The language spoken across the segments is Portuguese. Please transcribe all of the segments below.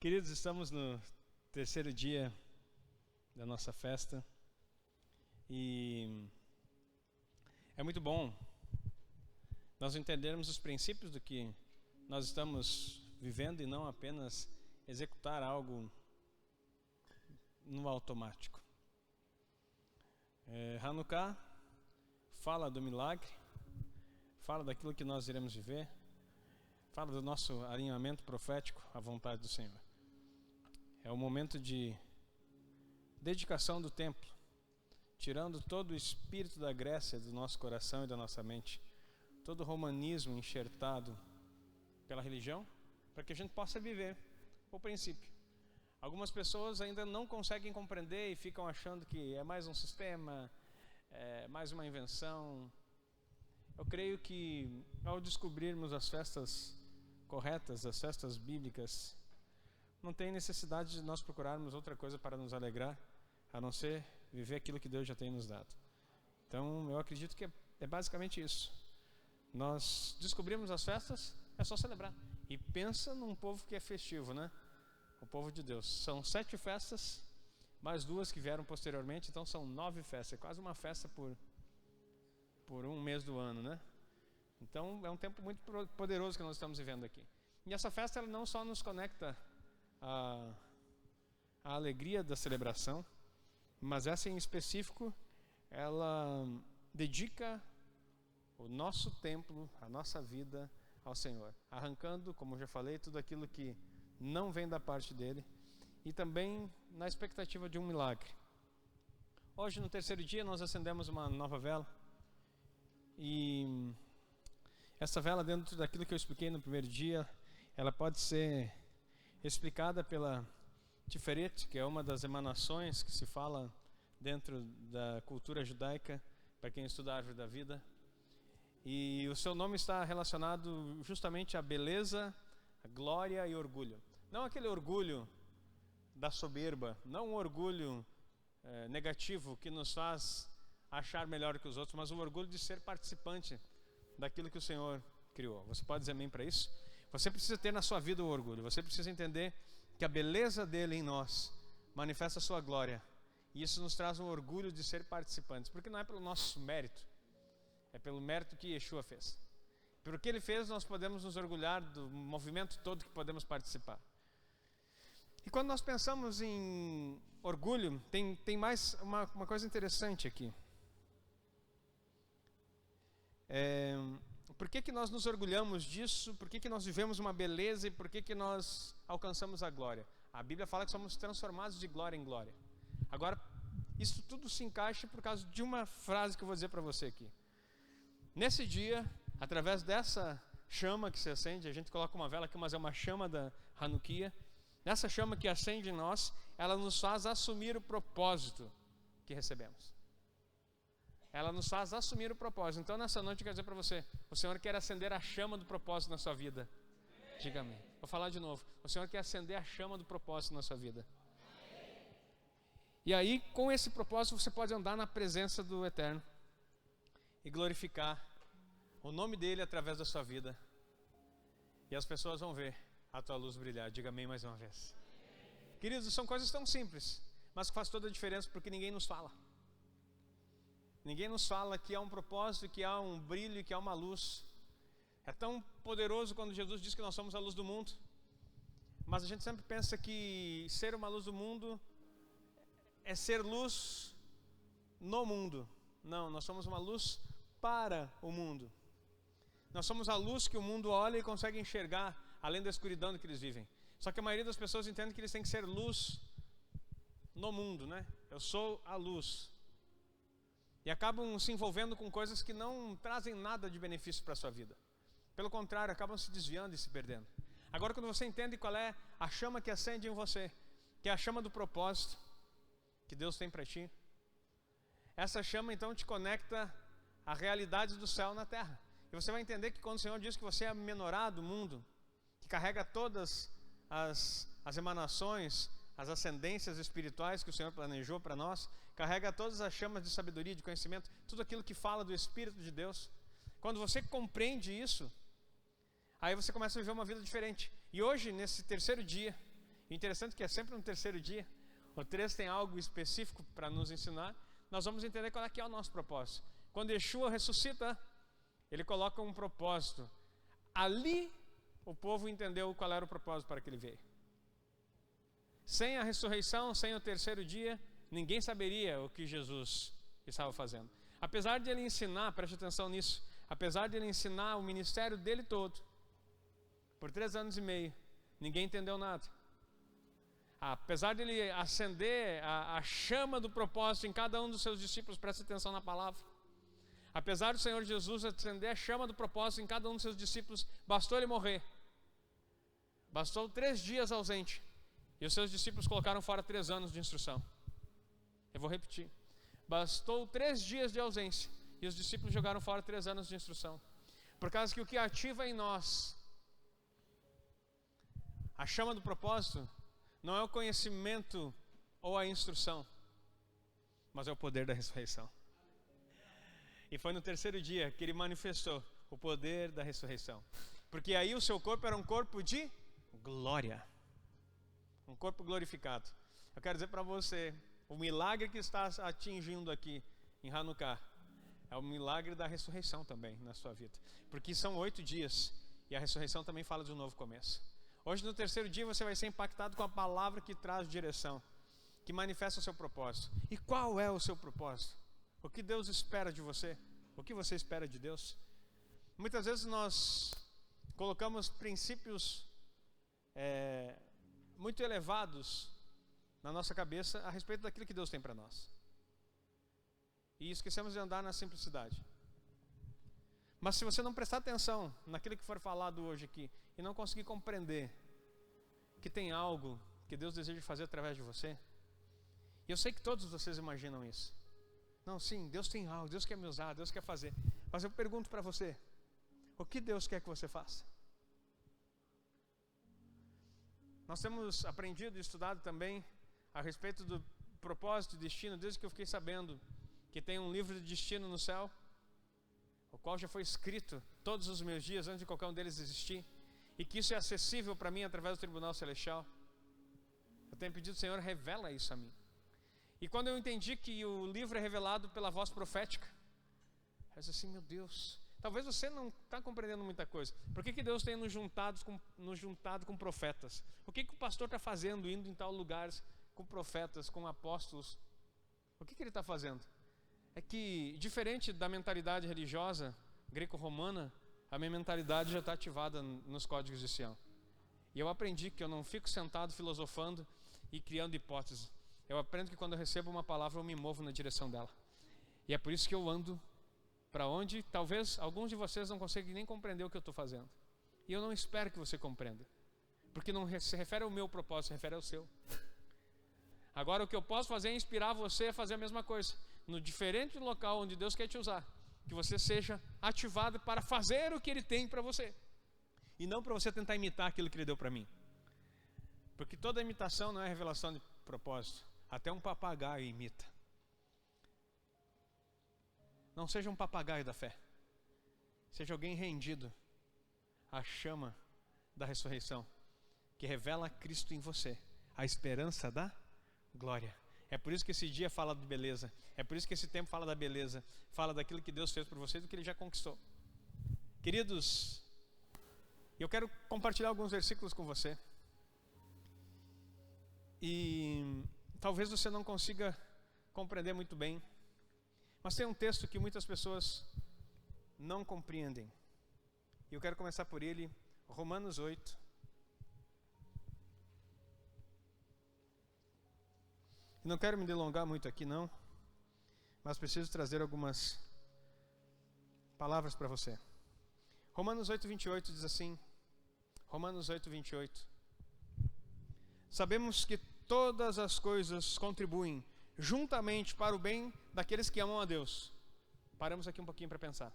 Queridos, estamos no terceiro dia da nossa festa e é muito bom nós entendermos os princípios do que nós estamos vivendo e não apenas executar algo no automático. Hanukkah fala do milagre, fala daquilo que nós iremos viver, fala do nosso alinhamento profético à vontade do Senhor. É o momento de dedicação do templo, tirando todo o espírito da Grécia do nosso coração e da nossa mente, todo o romanismo enxertado pela religião, para que a gente possa viver o princípio. Algumas pessoas ainda não conseguem compreender e ficam achando que é mais um sistema, é mais uma invenção. Eu creio que ao descobrirmos as festas corretas, as festas bíblicas, não tem necessidade de nós procurarmos outra coisa para nos alegrar, a não ser viver aquilo que Deus já tem nos dado. Então, eu acredito que é basicamente isso. Nós descobrimos as festas, é só celebrar. E pensa num povo que é festivo, né? O povo de Deus. São 7 festas, mais 2 que vieram posteriormente, então são 9 festas. É quase uma festa por um mês do ano, né? Então, é um tempo muito poderoso que nós estamos vivendo aqui. E essa festa, ela não só nos conecta a alegria da celebração, mas essa em específico, ela dedica o nosso templo, a nossa vida ao Senhor, arrancando, como eu já falei, tudo aquilo que não vem da parte dele, e também na expectativa de um milagre. Hoje, no terceiro dia, nós acendemos uma nova vela, e essa vela, dentro daquilo que eu expliquei no primeiro dia, ela pode ser explicada pela Tiferet, que é uma das emanações que se fala dentro da cultura judaica, para quem estuda a árvore da vida. E o seu nome está relacionado justamente à beleza, à glória e orgulho. Não aquele orgulho da soberba, não um orgulho negativo que nos faz achar melhor que os outros, mas o orgulho de ser participante daquilo que o Senhor criou. Você pode dizer amém para isso? Você precisa ter na sua vida o orgulho, você precisa entender que a beleza dele em nós manifesta a sua glória, e isso nos traz um orgulho de ser participantes, porque não é pelo nosso mérito, é pelo mérito que Yeshua fez. Pelo que ele fez, nós podemos nos orgulhar do movimento todo que podemos participar. E quando nós pensamos em orgulho, tem mais uma coisa interessante aqui. Por que nós nos orgulhamos disso? Por que nós vivemos uma beleza e por que nós alcançamos a glória? A Bíblia fala que somos transformados de glória em glória. Agora, isso tudo se encaixa por causa de uma frase que eu vou dizer para você aqui. Nesse dia, através dessa chama que se acende, a gente coloca uma vela aqui, mas é uma chama da Hanukkah. Nessa chama que acende em nós, ela nos faz assumir o propósito que recebemos. Ela nos faz assumir o propósito. Então, nessa noite, eu quero dizer para você, o Senhor quer acender a chama do propósito na sua vida. Diga amém. Vou falar de novo. O Senhor quer acender a chama do propósito na sua vida. E aí, com esse propósito, você pode andar na presença do Eterno e glorificar o nome dele através da sua vida. E as pessoas vão ver a tua luz brilhar. Diga amém mais uma vez. Queridos, são coisas tão simples, mas que faz toda a diferença, porque ninguém nos fala. Ninguém nos fala que há um propósito, que há um brilho, que há uma luz. É tão poderoso quando Jesus diz que nós somos a luz do mundo. Mas a gente sempre pensa que ser uma luz do mundo é ser luz no mundo. Não, nós somos uma luz para o mundo. Nós somos a luz que o mundo olha e consegue enxergar, além da escuridão que eles vivem. Só que a maioria das pessoas entende que eles têm que ser luz no mundo, né? Eu sou a luz. E acabam se envolvendo com coisas que não trazem nada de benefício para a sua vida. Pelo contrário, acabam se desviando e se perdendo. Agora, quando você entende qual é a chama que acende em você, que é a chama do propósito que Deus tem para ti, essa chama então te conecta à realidade do céu na terra. E você vai entender que quando o Senhor diz que você é a menorá do mundo, que carrega todas as emanações, as ascendências espirituais que o Senhor planejou para nós, carrega todas as chamas de sabedoria, de conhecimento, tudo aquilo que fala do Espírito de Deus. Quando você compreende isso, aí você começa a viver uma vida diferente. E hoje, nesse terceiro dia, O interessante é que é sempre no terceiro dia. O 3 tem algo específico para nos ensinar. Nós vamos entender qual é que é o nosso propósito. Quando Yeshua ressuscita, ele coloca um propósito. Ali o povo entendeu qual era o propósito para que ele veio. Sem a ressurreição, sem o terceiro dia, ninguém saberia o que Jesus estava fazendo. Apesar de ele ensinar, preste atenção nisso, apesar de ele ensinar o ministério dele todo, por 3 anos e meio, ninguém entendeu nada. Apesar de ele acender a chama do propósito em cada um dos seus discípulos, preste atenção na palavra. Apesar do Senhor Jesus acender a chama do propósito em cada um dos seus discípulos, bastou ele morrer. Bastou 3 dias ausente. E os seus discípulos colocaram fora 3 anos de instrução. Eu vou repetir. Bastou 3 dias de ausência. E os discípulos jogaram fora 3 anos de instrução. Por causa que o que ativa em nós a chama do propósito não é o conhecimento ou a instrução, mas é o poder da ressurreição. E foi no terceiro dia que ele manifestou o poder da ressurreição. Porque aí o seu corpo era um corpo de glória. Um corpo glorificado. Eu quero dizer para você, o milagre que está atingindo aqui em Hanukkah é o milagre da ressurreição também na sua vida. Porque são 8 dias e a ressurreição também fala de um novo começo. Hoje no terceiro dia você vai ser impactado com a palavra que traz direção, que manifesta o seu propósito. E qual é o seu propósito? O que Deus espera de você? O que você espera de Deus? Muitas vezes nós colocamos princípios muito elevados na nossa cabeça a respeito daquilo que Deus tem para nós. E esquecemos de andar na simplicidade. Mas se você não prestar atenção naquilo que for falado hoje aqui e não conseguir compreender que tem algo que Deus deseja fazer através de você, e eu sei que todos vocês imaginam isso. Não, sim, Deus tem algo, Deus quer me usar, Deus quer fazer. Mas eu pergunto para você, o que Deus quer que você faça? Nós temos aprendido e estudado também a respeito do propósito e destino, desde que eu fiquei sabendo que tem um livro de destino no céu, o qual já foi escrito todos os meus dias antes de qualquer um deles existir, e que isso é acessível para mim através do tribunal celestial. Eu tenho pedido, Senhor, revela isso a mim. E quando eu entendi que o livro é revelado pela voz profética, eu disse assim, meu Deus, talvez você não está compreendendo muita coisa. Por que Deus tem nos juntado com profetas? O que o pastor está fazendo, indo em tal lugares com profetas, com apóstolos? O que ele está fazendo? É que, diferente da mentalidade religiosa greco-romana, a minha mentalidade já está ativada nos códigos de Sião. E eu aprendi que eu não fico sentado filosofando e criando hipóteses. Eu aprendo que quando eu recebo uma palavra eu me movo na direção dela. E é por isso que eu ando para onde talvez alguns de vocês não conseguem nem compreender o que eu estou fazendo. E eu não espero que você compreenda. Porque não se refere ao meu propósito, se refere ao seu. Agora o que eu posso fazer é inspirar você a fazer a mesma coisa. No diferente local onde Deus quer te usar, que você seja ativado para fazer o que Ele tem para você, e não para você tentar imitar aquilo que Ele deu para mim. Porque toda imitação não é revelação de propósito. Até um papagaio imita. Não seja um papagaio da fé. Seja alguém rendido à chama da ressurreição, que revela Cristo em você, a esperança da glória. É por isso que esse dia fala de beleza. É por isso que esse tempo fala da beleza. Fala daquilo que Deus fez por você e do que Ele já conquistou. Queridos, eu quero compartilhar alguns versículos com você. E talvez você não consiga compreender muito bem. Mas tem um texto que muitas pessoas não compreendem. E eu quero começar por ele, Romanos 8. Não quero me delongar muito aqui não, mas preciso trazer algumas palavras para você. Romanos 8:28 diz assim, Romanos 8:28. Sabemos que todas as coisas contribuem juntamente para o bem daqueles que amam a Deus. Paramos aqui um pouquinho para pensar.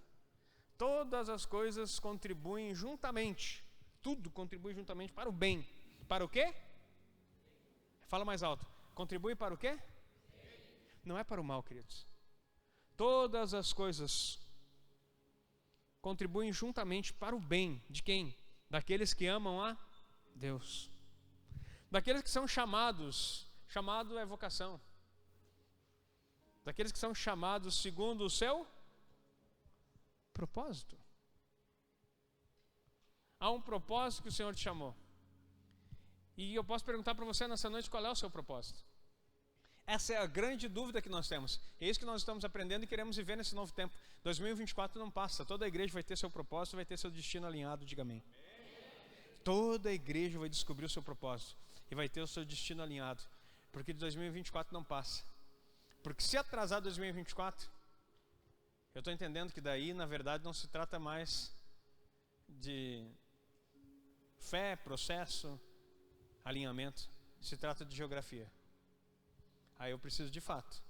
Todas as coisas contribuem juntamente, tudo contribui juntamente para o bem. Para o quê? Fala mais alto. Contribui para o quê? Não é para o mal, queridos. Todas as coisas contribuem juntamente para o bem de quem? Daqueles que amam a Deus. daqueles que são chamados, chamado é vocação, daqueles que são chamados segundo o seu propósito. Há um propósito que o Senhor te chamou. E eu posso perguntar para você nessa noite qual é o seu propósito. Essa é a grande dúvida que nós temos. É isso que nós estamos aprendendo e queremos viver nesse novo tempo. 2024 não passa. Toda a igreja vai ter seu propósito, vai ter seu destino alinhado. Diga amém. Toda a igreja vai descobrir o seu propósito e vai ter o seu destino alinhado. Porque 2024 não passa. Porque se atrasar 2024, eu estou entendendo que daí, na verdade, não se trata mais de fé, processo, alinhamento. Se trata de geografia. Aí eu preciso de fato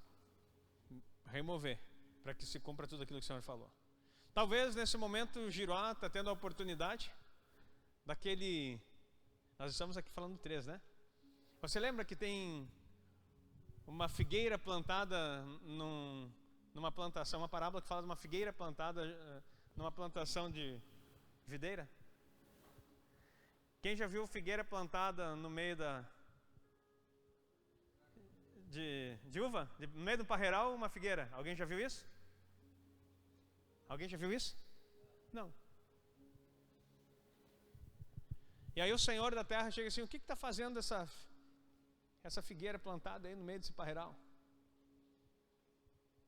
remover para que se cumpra tudo aquilo que o Senhor falou. Talvez nesse momento o Giroá está tendo a oportunidade daquele... Nós estamos aqui falando 3, né? Você lembra que tem uma figueira plantada numa plantação, uma parábola que fala de uma figueira plantada numa plantação de videira? Quem já viu figueira plantada no meio de uva? No meio do parreiral, uma figueira. Alguém já viu isso? Alguém já viu isso? Não. E aí o Senhor da terra chega assim: o que está fazendo essa figueira plantada aí no meio desse parreiral?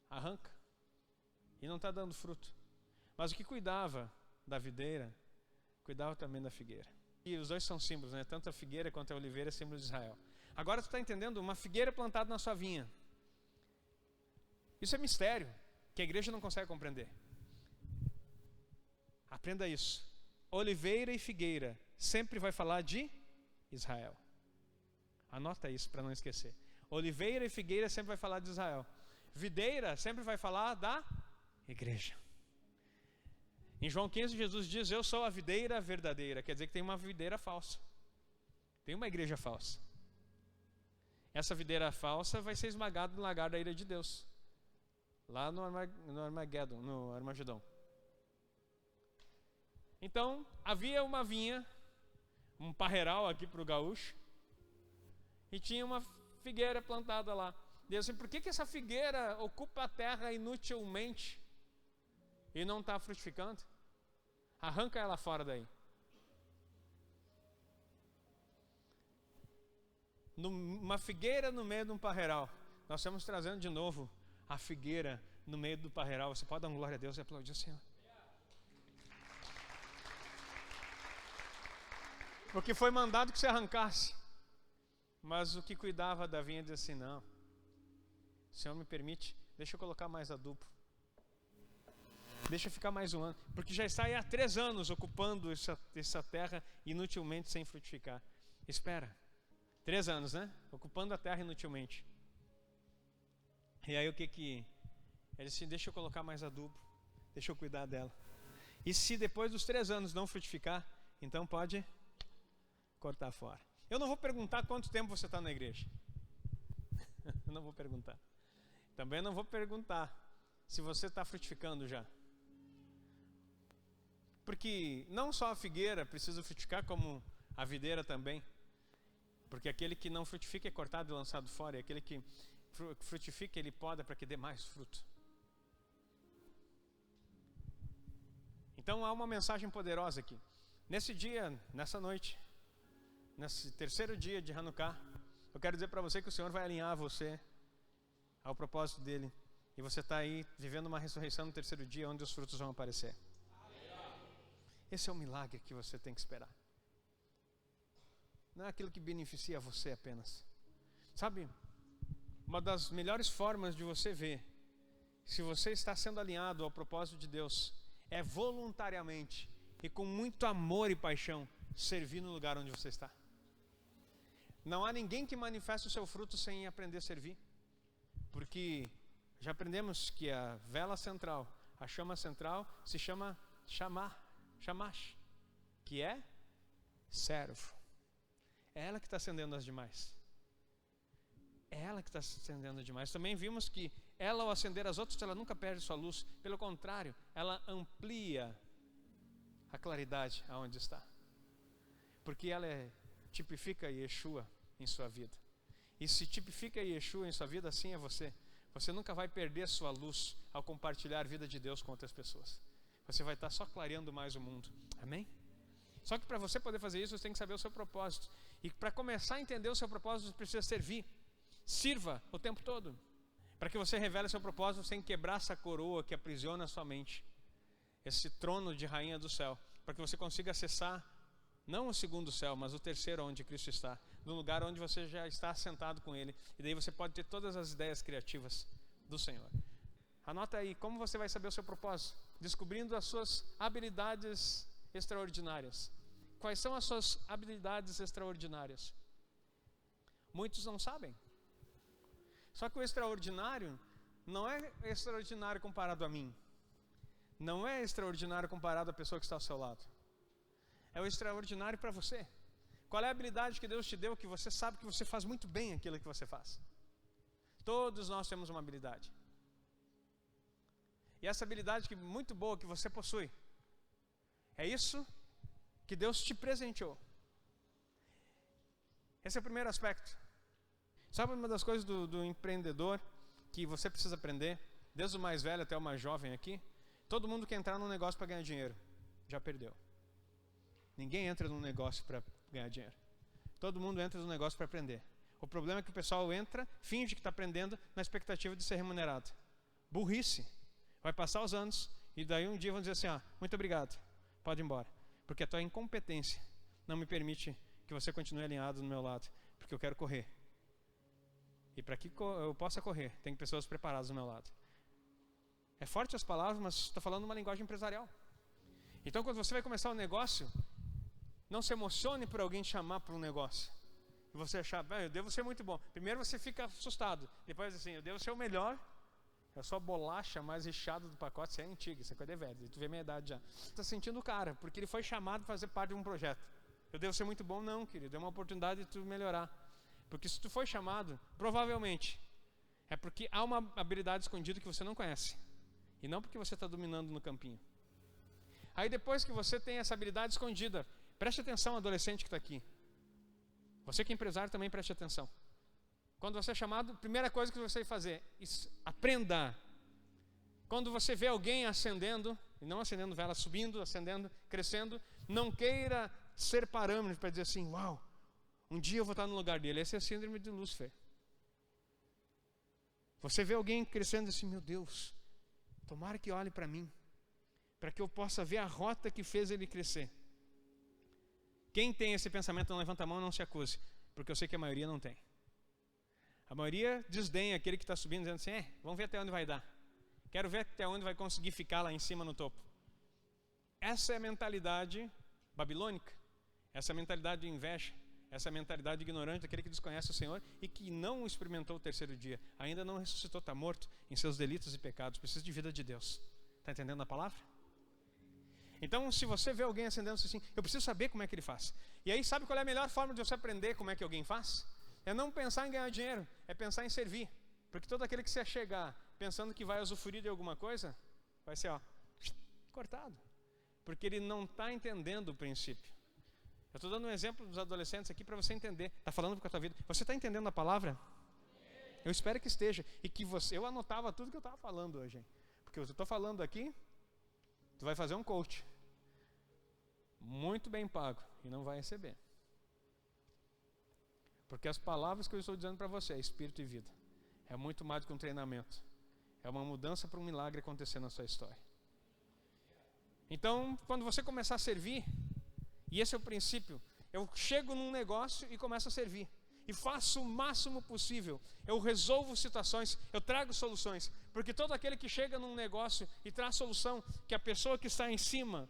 Arranca. E não está dando fruto. Mas o que cuidava da videira, cuidava também da figueira. E os dois são símbolos, né? Tanto a figueira quanto a oliveira é símbolo de Israel. Agora tu está entendendo? Uma figueira plantada na sua vinha. Isso é mistério que a igreja não consegue compreender. Aprenda isso. Oliveira e figueira sempre vai falar de Israel. Anota isso para não esquecer. Oliveira e figueira sempre vai falar de Israel. Videira sempre vai falar da igreja. Em João 15, Jesus diz: eu sou a videira verdadeira. Quer dizer que tem uma videira falsa. Tem uma igreja falsa. Essa videira falsa vai ser esmagada no lagar da ira de Deus. Lá no Armagedon. Então, havia uma vinha, um parreiral aqui para o gaúcho, e tinha uma figueira plantada lá. Deus assim: por que essa figueira ocupa a terra inutilmente e não está frutificando? Arranca ela fora daí. Uma figueira no meio de um parreiral. Nós estamos trazendo de novo a figueira no meio do parreiral. Você pode dar uma glória a Deus e aplaudir o Senhor. Porque foi mandado que você arrancasse. Mas o que cuidava da vinha disse assim: não, o Senhor me permite, deixa eu colocar mais adubo. Deixa eu ficar mais um ano. Porque já está aí há 3 anos ocupando essa terra inutilmente sem frutificar. Espera. 3 anos, né? Ocupando a terra inutilmente. E aí o que ele disse: deixa eu colocar mais adubo, deixa eu cuidar dela. E se depois dos 3 anos não frutificar, então pode cortar fora. Eu não vou perguntar quanto tempo você está na igreja. Eu não vou perguntar. Também não vou perguntar se você está frutificando já. Porque não só a figueira precisa frutificar, como a videira também. Porque aquele que não frutifica é cortado e lançado fora, e aquele que frutifica, ele poda para que dê mais fruto. Então há uma mensagem poderosa aqui. Nesse dia, nessa noite, nesse terceiro dia de Hanukkah, eu quero dizer para você que o Senhor vai alinhar você ao propósito dele. E você está aí vivendo uma ressurreição no terceiro dia, onde os frutos vão aparecer. Esse é o milagre que você tem que esperar. Não é aquilo que beneficia você apenas. Sabe, uma das melhores formas de você ver se você está sendo alinhado ao propósito de Deus é voluntariamente e com muito amor e paixão servir no lugar onde você está. Não há ninguém que manifeste o seu fruto sem aprender a servir. Porque já aprendemos que a vela central, a chama central, se chama Shamash, que é servo. É ela que está acendendo as demais. É ela que está acendendo as demais. Também vimos que ela, ao acender as outras, ela nunca perde sua luz. Pelo contrário, ela amplia a claridade aonde está. Porque ela tipifica Yeshua, em sua vida. E se tipifica Yeshua em sua vida, assim é você. Você nunca vai perder sua luz ao compartilhar a vida de Deus com outras pessoas. Você vai estar só clareando mais o mundo. Amém? Só que para você poder fazer isso, você tem que saber o seu propósito. E para começar a entender o seu propósito, você precisa servir. Sirva o tempo todo. Para que você revele o seu propósito, você tem que quebrar essa coroa que aprisiona a sua mente. Esse trono de rainha do céu. Para que você consiga acessar, não o segundo céu, mas o terceiro onde Cristo está. No lugar onde você já está sentado com Ele. E daí você pode ter todas as ideias criativas do Senhor. Anota aí, como você vai saber o seu propósito? Descobrindo as suas habilidades extraordinárias. Quais são as suas habilidades extraordinárias? Muitos não sabem. Só que o extraordinário não é extraordinário comparado a mim. Não é extraordinário comparado à pessoa que está ao seu lado. É o extraordinário para você. Qual é a habilidade que Deus te deu que você sabe que você faz muito bem aquilo que você faz? Todos nós temos uma habilidade. E essa habilidade muito boa que você possui, é isso que Deus te presenteou. Esse é o primeiro aspecto. Sabe uma das coisas do empreendedor que você precisa aprender, desde o mais velho até o mais jovem aqui? Todo mundo quer entrar num negócio para ganhar dinheiro. Já perdeu. Ninguém entra num negócio para ganhar dinheiro. Todo mundo entra num negócio para aprender. O problema é que o pessoal entra, finge que está aprendendo na expectativa de ser remunerado. Burrice. Vai passar os anos e daí um dia vão dizer assim, muito obrigado, pode ir embora. Porque a tua incompetência não me permite que você continue alinhado do meu lado. Porque eu quero correr. E para que eu possa correr, tem pessoas preparadas do meu lado. É forte as palavras, mas estou falando uma linguagem empresarial. Então quando você vai começar um negócio, não se emocione por alguém te chamar para um negócio. E você achar, eu devo ser muito bom. Primeiro você fica assustado. Depois assim, eu devo ser o melhor. Eu sou a bolacha mais recheada do pacote. Isso é antigo, isso é coisa de velho. Tu vê minha idade já. Você está sentindo o cara, porque ele foi chamado para fazer parte de um projeto. Eu devo ser muito bom? Não, querido. É uma oportunidade de tu melhorar. Porque se tu foi chamado, provavelmente, é porque há uma habilidade escondida que você não conhece. E não porque você está dominando no campinho. Aí depois que você tem essa habilidade escondida, preste atenção, adolescente que está aqui. Você que é empresário também preste atenção. Quando você é chamado, primeira coisa que você vai fazer, aprenda. Quando você vê alguém ascendendo, e não acendendo vela, subindo, acendendo, crescendo, não queira ser parâmetro para dizer assim, uau, um dia eu vou estar no lugar dele. Esse é a síndrome de Lúcifer. Você vê alguém crescendo assim, meu Deus, tomara que olhe para mim, para que eu possa ver a rota que fez ele crescer. Quem tem esse pensamento não levanta a mão, não se acuse, porque eu sei que a maioria não tem. A maioria desdenha aquele que está subindo, dizendo assim, vamos ver até onde vai dar. Quero ver até onde vai conseguir ficar lá em cima no topo. Essa é a mentalidade babilônica, essa é a mentalidade de inveja, essa é a mentalidade ignorante daquele que desconhece o Senhor e que não experimentou o terceiro dia, ainda não ressuscitou, está morto em seus delitos e pecados, precisa de vida de Deus. Está entendendo a palavra? Então, se você vê alguém acendendo assim, eu preciso saber como é que ele faz. E aí, sabe qual é a melhor forma de você aprender como é que alguém faz? É não pensar em ganhar dinheiro, é pensar em servir. Porque todo aquele que se chegar pensando que vai usufruir de alguma coisa, vai ser cortado. Porque ele não está entendendo o princípio. Eu estou dando um exemplo dos adolescentes aqui para você entender. Está falando com a tua vida. Você está entendendo a palavra? Eu espero que esteja. E que eu anotava tudo que eu estava falando hoje. Porque eu estou falando aqui, tu vai fazer um coach. Muito bem pago. E não vai receber. Porque as palavras que eu estou dizendo para você é espírito e vida. É muito mais do que um treinamento. É uma mudança para um milagre acontecer na sua história. Então, quando você começar a servir, e esse é o princípio, eu chego num negócio e começo a servir. E faço o máximo possível. Eu resolvo situações, eu trago soluções. Porque todo aquele que chega num negócio e traz solução, que a pessoa que está em cima,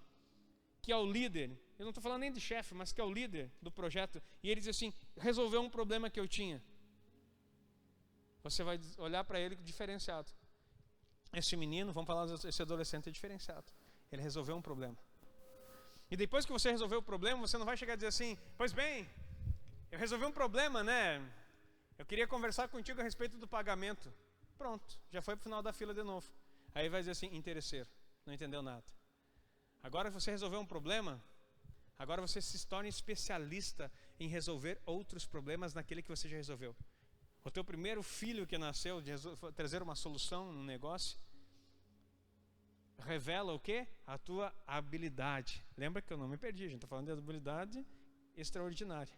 que é o líder, eu não estou falando nem de chefe, mas que é o líder do projeto, e ele diz assim, resolveu um problema que eu tinha. Você vai olhar para ele diferenciado. Esse menino, vamos falar, esse adolescente é diferenciado. Ele resolveu um problema. E depois que você resolveu o problema, você não vai chegar a dizer assim, pois bem, eu resolvi um problema, né? Eu queria conversar contigo a respeito do pagamento. Pronto, já foi para o final da fila de novo. Aí vai dizer assim, interesseiro, não entendeu nada. Agora que você resolveu um problema, agora você se torna especialista em resolver outros problemas naquele que você já resolveu. O teu primeiro filho que nasceu, de trazer uma solução no negócio, revela o quê? A tua habilidade. Lembra que eu não me perdi, a gente está falando de habilidade extraordinária.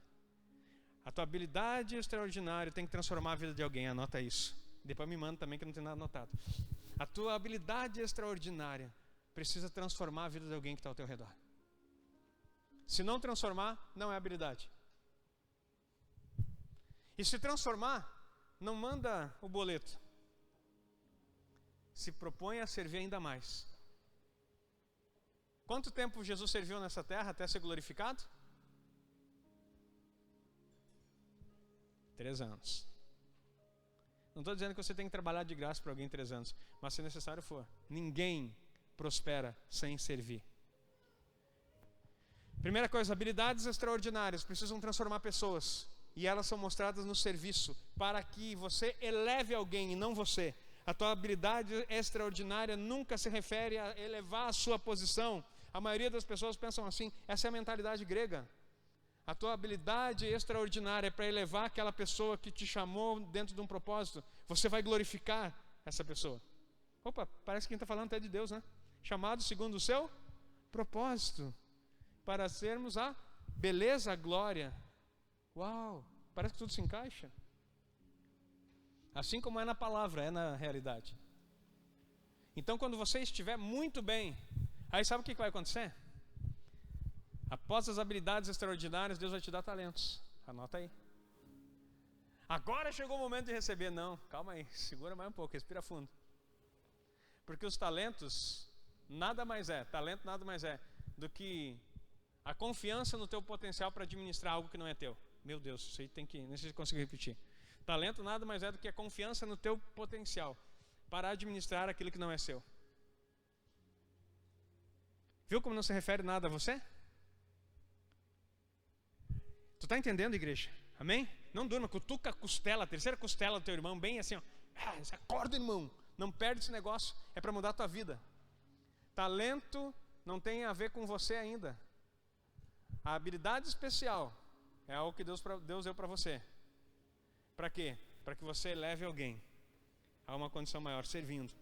A tua habilidade extraordinária tem que transformar a vida de alguém, anota isso. Depois me manda também que não tem nada anotado. A tua habilidade extraordinária precisa transformar a vida de alguém que está ao teu redor. Se não transformar, não é habilidade. E se transformar, não manda o boleto. Se propõe a servir ainda mais. Quanto tempo Jesus serviu nessa terra até ser glorificado? 3 anos. Não estou dizendo que você tem que trabalhar de graça para alguém em 3 anos, mas se necessário for. Ninguém prospera sem servir. Primeira coisa, habilidades extraordinárias precisam transformar pessoas. E elas são mostradas no serviço, para que você eleve alguém e não você. A tua habilidade extraordinária nunca se refere a elevar a sua posição. A maioria das pessoas pensam assim, essa é a mentalidade grega. A tua habilidade extraordinária é para elevar aquela pessoa que te chamou dentro de um propósito. Você vai glorificar essa pessoa. Opa, parece que quem está falando até de Deus, né? Chamado segundo o seu propósito, para sermos a beleza, a glória. Uau, parece que tudo se encaixa. Assim como é na palavra, é na realidade. Então quando você estiver muito bem, aí sabe o que vai acontecer? Após as habilidades extraordinárias, Deus vai te dar talentos. Anota aí. Agora chegou o momento de receber. Não, calma aí, segura mais um pouco, respira fundo. Porque os talentos talento nada mais é do que a confiança no teu potencial para administrar algo que não é teu. Meu Deus, isso aí tem que, não sei se consigo repetir. Talento nada mais é do que a confiança no teu potencial para administrar aquilo que não é seu. Viu como não se refere nada a você? Tu está entendendo, igreja? Amém? Não durma, cutuca a costela, a terceira costela do teu irmão, bem assim, ó. Acorda, irmão. Não perde esse negócio, é para mudar a tua vida. Talento não tem a ver com você ainda. A habilidade especial é algo que Deus deu para você. Para quê? Para que você eleve alguém a uma condição maior, servindo.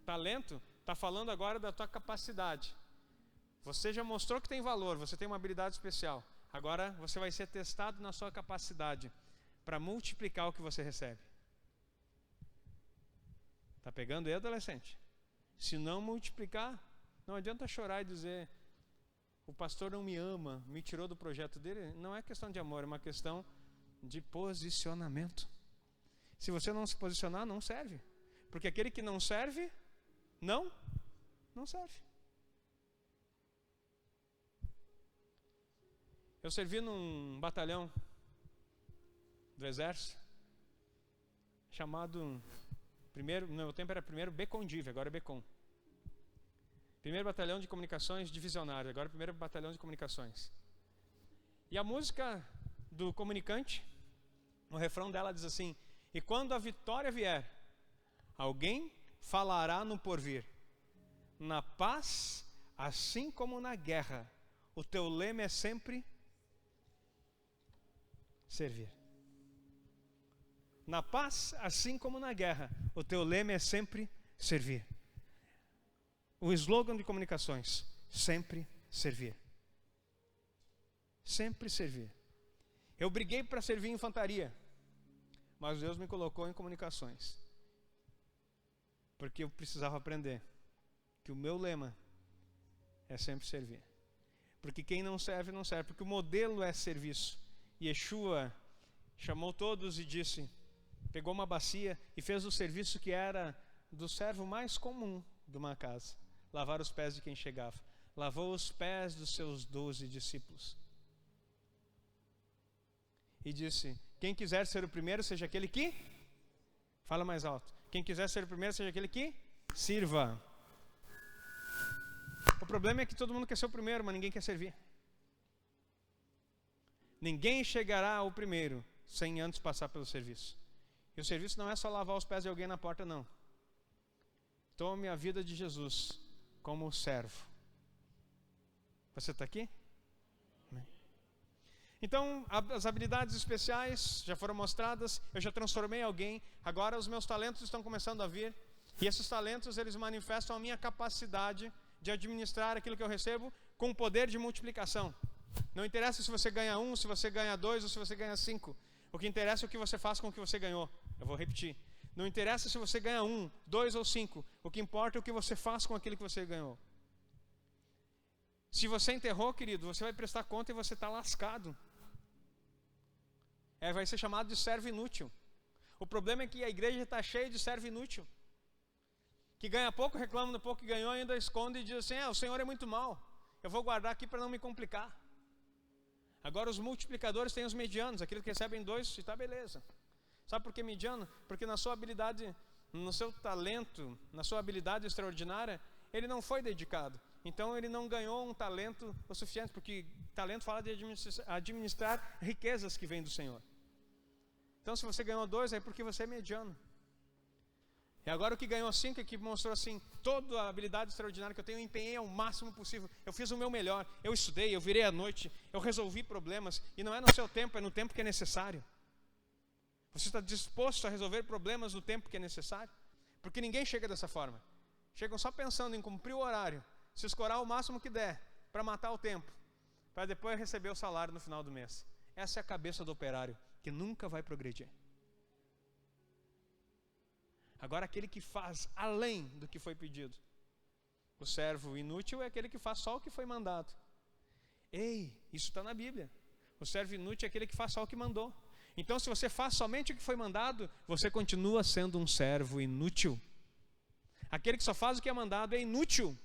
Talento está falando agora da tua capacidade. Você já mostrou que tem valor, você tem uma habilidade especial. Agora você vai ser testado na sua capacidade para multiplicar o que você recebe. Está pegando aí, adolescente? Se não multiplicar, não adianta chorar e dizer: o pastor não me ama, me tirou do projeto dele. Não é questão de amor, é uma questão de posicionamento. Se você não se posicionar, não serve. Porque aquele que não serve, não serve. Eu servi num batalhão do exército, chamado, no meu tempo era primeiro Becondiv, agora é Becon. Primeiro batalhão de comunicações divisionário, agora é primeiro batalhão de comunicações. E a música do comunicante, o refrão dela diz assim: e quando a vitória vier, alguém falará no porvir. Na paz, assim como na guerra, o teu lema é sempre servir. Na paz, assim como na guerra, o teu lema é sempre servir. O slogan de comunicações: sempre servir. Sempre servir. Eu briguei para servir em infantaria, mas Deus me colocou em comunicações, porque eu precisava aprender que o meu lema é sempre servir. Porque quem não serve, não serve. Porque o modelo é serviço. Yeshua chamou todos e disse, pegou uma bacia e fez o serviço que era do servo mais comum de uma casa: lavar os pés de quem chegava. Lavou os pés dos seus 12 discípulos. E disse: quem quiser ser o primeiro, seja aquele que... Fala mais alto. Quem quiser ser o primeiro, seja aquele que sirva. O problema é que todo mundo quer ser o primeiro, mas ninguém quer servir. Ninguém chegará ao primeiro sem antes passar pelo serviço. E o serviço não é só lavar os pés de alguém na porta, não. Tome a vida de Jesus como servo. Você está aqui? Então, as habilidades especiais já foram mostradas, eu já transformei alguém, agora os meus talentos estão começando a vir, e esses talentos, eles manifestam a minha capacidade de administrar aquilo que eu recebo com poder de multiplicação. Não interessa se você ganha 1, se você ganha 2 ou se você ganha 5. O que interessa é o que você faz com o que você ganhou. Eu vou repetir. Não interessa se você ganha 1, 2 ou 5. O que importa é o que você faz com aquilo que você ganhou. Se você enterrou, querido, você vai prestar conta e você está lascado. Vai ser chamado de servo inútil. O problema é que a igreja está cheia de servo inútil. Que ganha pouco, reclama do pouco que ganhou, ainda esconde e diz assim, o Senhor é muito mau. Eu vou guardar aqui para não me complicar. Agora os multiplicadores têm os medianos, aqueles que recebem 2, e está beleza. Sabe por que mediano? Porque na sua habilidade, no seu talento, na sua habilidade extraordinária, ele não foi dedicado. Então ele não ganhou um talento o suficiente, porque talento fala de administrar riquezas que vêm do Senhor. Então se você ganhou 2, é porque você é mediano. E agora o que ganhou 5 é que mostrou assim, toda a habilidade extraordinária que eu tenho, eu empenhei ao máximo possível. Eu fiz o meu melhor, eu estudei, eu virei à noite, eu resolvi problemas. E não é no seu tempo, é no tempo que é necessário. Você está disposto a resolver problemas no tempo que é necessário? Porque ninguém chega dessa forma. Chegam só pensando em cumprir o horário, se escorar o máximo que der, para matar o tempo, para depois receber o salário no final do mês. Essa é a cabeça do operário, que nunca vai progredir. Agora aquele que faz além do que foi pedido. O servo inútil é aquele que faz só o que foi mandado. Ei, isso está na Bíblia. O servo inútil é aquele que faz só o que mandou. Então se você faz somente o que foi mandado, você continua sendo um servo inútil. Aquele que só faz o que é mandado é inútil.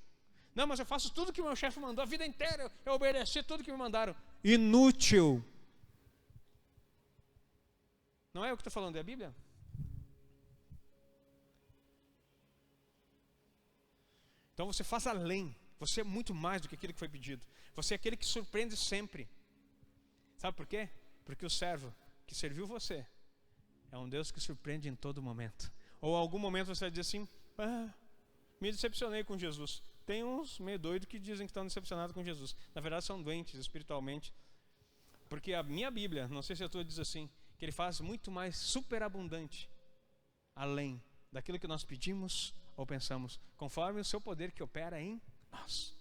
Não, mas eu faço tudo que o meu chefe mandou, a vida inteira eu obedeci tudo que me mandaram. Inútil. Não é eu que estou falando, é a Bíblia? Então você faz além, você é muito mais do que aquele que foi pedido. Você é aquele que surpreende sempre. Sabe por quê? Porque o servo que serviu você é um Deus que surpreende em todo momento. Ou em algum momento você vai dizer assim, me decepcionei com Jesus. Tem uns meio doidos que dizem que estão decepcionados com Jesus. Na verdade são doentes espiritualmente. Porque a minha Bíblia, não sei se a tua diz assim, que ele faz muito mais superabundante, além daquilo que nós pedimos ou pensamos, conforme o seu poder que opera em nós.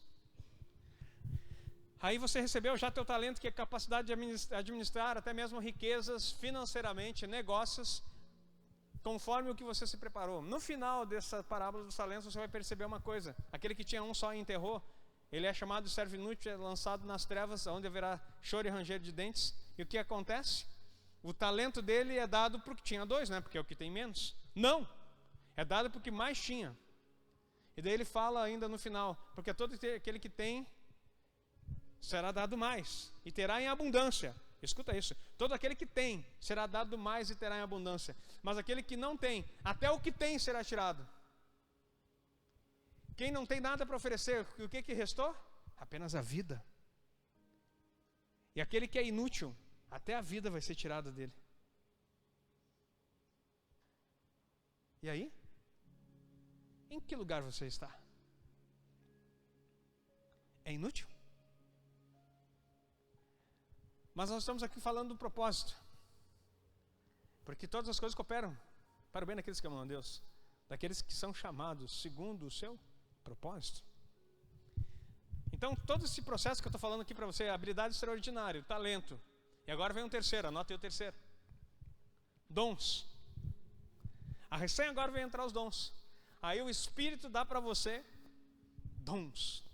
Aí você recebeu já teu talento, que é capacidade de administrar até mesmo riquezas financeiramente, negócios, conforme o que você se preparou. No final dessa parábola dos talentos, você vai perceber uma coisa: aquele que tinha um só e enterrou, ele é chamado de servo inútil, é lançado nas trevas, onde haverá choro e ranger de dentes. E o que acontece? O talento dele é dado porque tinha 2, né? Porque é o que tem menos. Não! É dado porque mais tinha. E daí ele fala ainda no final, porque todo aquele que tem será dado mais, e terá em abundância. Escuta isso, todo aquele que tem será dado mais e terá em abundância. Mas aquele que não tem, até o que tem será tirado. Quem não tem nada para oferecer, o que restou? Apenas a vida. E aquele que é inútil, até a vida vai ser tirada dele. E aí? Em que lugar você está? É inútil? Mas nós estamos aqui falando do propósito. Porque todas as coisas cooperam para o bem daqueles que amam a Deus, daqueles que são chamados segundo o seu propósito. Então, todo esse processo que eu estou falando aqui para você, habilidade extraordinária, talento. E agora vem um terceiro, anota aí o terceiro. Dons. A recém agora vem entrar os dons. Aí o Espírito dá para você dons.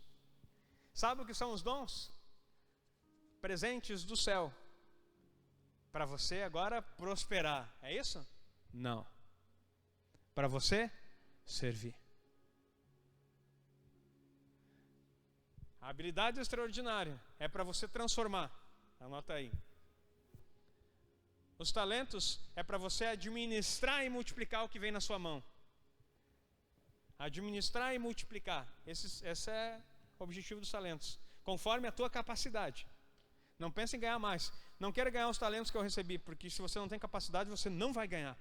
Sabe o que são os dons? Presentes do céu. Para você agora prosperar. É isso? Não. Para você servir. A habilidade extraordinária é para você transformar. Anota aí. Os talentos é para você administrar e multiplicar o que vem na sua mão. Administrar e multiplicar. Esse é o objetivo dos talentos. Conforme a tua capacidade. Não pense em ganhar mais. Não quero ganhar os talentos que eu recebi, porque se você não tem capacidade, você não vai ganhar.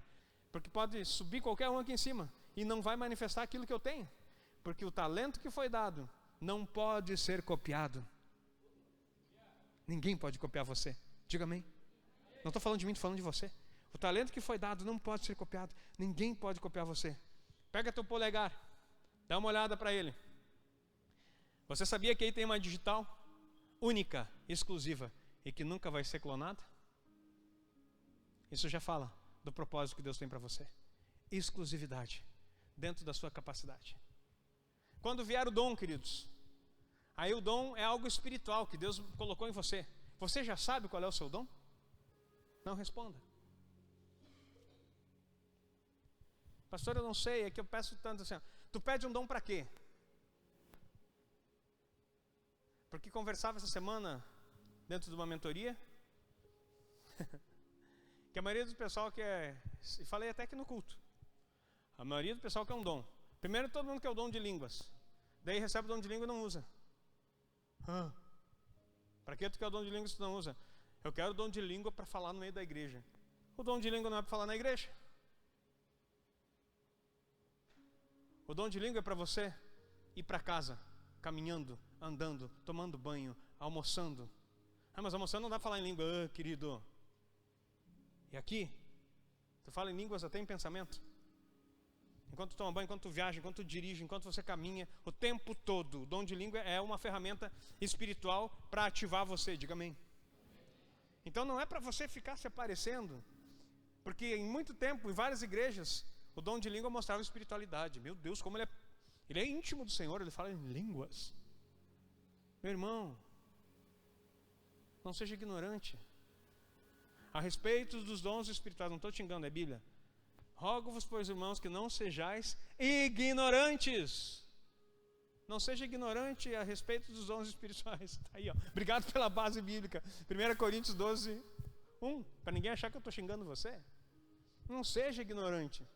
Porque pode subir qualquer um aqui em cima e não vai manifestar aquilo que eu tenho. Porque o talento que foi dado não pode ser copiado. Ninguém pode copiar você. Diga amém. Não estou falando de mim, estou falando de você. O talento que foi dado não pode ser copiado. Ninguém pode copiar você. Pega teu polegar, dá uma olhada para ele. Você sabia que aí tem uma digital única, exclusiva e que nunca vai ser clonada? Isso já fala do propósito que Deus tem para você. Exclusividade dentro da sua capacidade. Quando vier o dom, queridos, aí o dom é algo espiritual que Deus colocou em você. Você já sabe qual é o seu dom? Não responda. Pastor, eu não sei, é que eu peço tanto assim. Tu pede um dom para quê? Porque conversava essa semana dentro de uma mentoria que a maioria do pessoal quer, e falei até que no culto, a maioria do pessoal quer um dom. Primeiro todo mundo quer o dom de línguas, daí recebe o dom de língua e não usa. Para que tu quer o dom de língua se tu não usa? Eu quero o dom de língua para falar no meio da igreja. O dom de língua não é para falar na igreja. O dom de língua é para você ir para casa, caminhando, andando, tomando banho, almoçando. Mas almoçando não dá para falar em língua, querido. E aqui, tu fala em línguas até em pensamento. Enquanto tu toma banho, enquanto tu viaja, enquanto tu dirige, enquanto você caminha, o tempo todo. O dom de língua é uma ferramenta espiritual para ativar você, diga amém. Então não é para você ficar se aparecendo, porque em muito tempo, em várias igrejas, o dom de língua mostrava espiritualidade. Meu Deus, como ele é íntimo do Senhor, ele fala em línguas. Meu irmão, não seja ignorante a respeito dos dons espirituais. Não estou te enganando, é Bíblia. Rogo-vos, pois, irmãos, que não sejais ignorantes. Não seja ignorante a respeito dos dons espirituais. Tá aí, ó. Obrigado pela base bíblica. 1 Coríntios 12, 1. Para ninguém achar que eu estou xingando você. Não seja ignorante.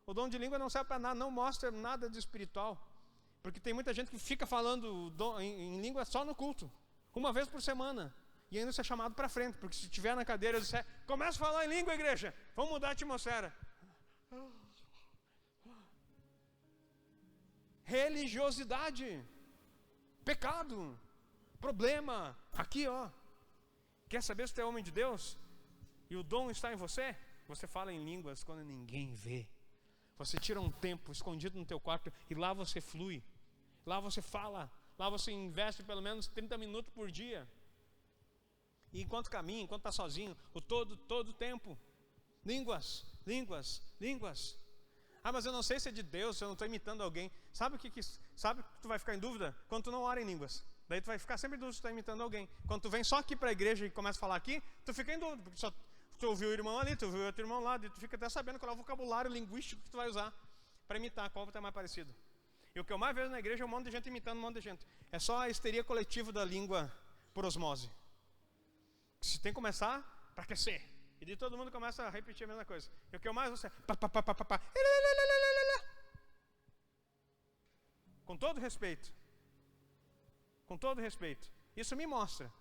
O dom de língua não serve para nada, não mostra nada de espiritual. Porque tem muita gente que fica falando em língua só no culto, uma vez por semana. E ainda ser chamado para frente, porque se estiver na cadeira e disser, começa a falar em língua, igreja, vamos mudar a atmosfera. Religiosidade, pecado, problema. Aqui, ó. Quer saber se tu é homem de Deus? E o dom está em você? Você fala em línguas quando ninguém vê. Você tira um tempo escondido no teu quarto e lá você flui. Lá você fala. Lá você investe pelo menos 30 minutos por dia. E enquanto caminha, enquanto está sozinho, todo o tempo. Línguas, línguas, línguas. Mas eu não sei se é de Deus, se eu não estou imitando alguém. Sabe que tu vai ficar em dúvida? Quando tu não ora em línguas. Daí tu vai ficar sempre em dúvida se tu está imitando alguém. Quando tu vem só aqui para a igreja e começa a falar aqui, tu fica em dúvida. Porque só tu ouviu o irmão ali, tu ouviu o outro irmão lá, e tu fica até sabendo qual é o vocabulário linguístico que tu vai usar para imitar, qual está mais parecido. E o que eu mais vejo na igreja é um monte de gente imitando um monte de gente. É só a histeria coletiva da língua por osmose. Se tem que começar para aquecer. E de todo mundo começa a repetir a mesma coisa. E o que eu mais ouço é pá. Com todo respeito. Com todo respeito. Isso me mostra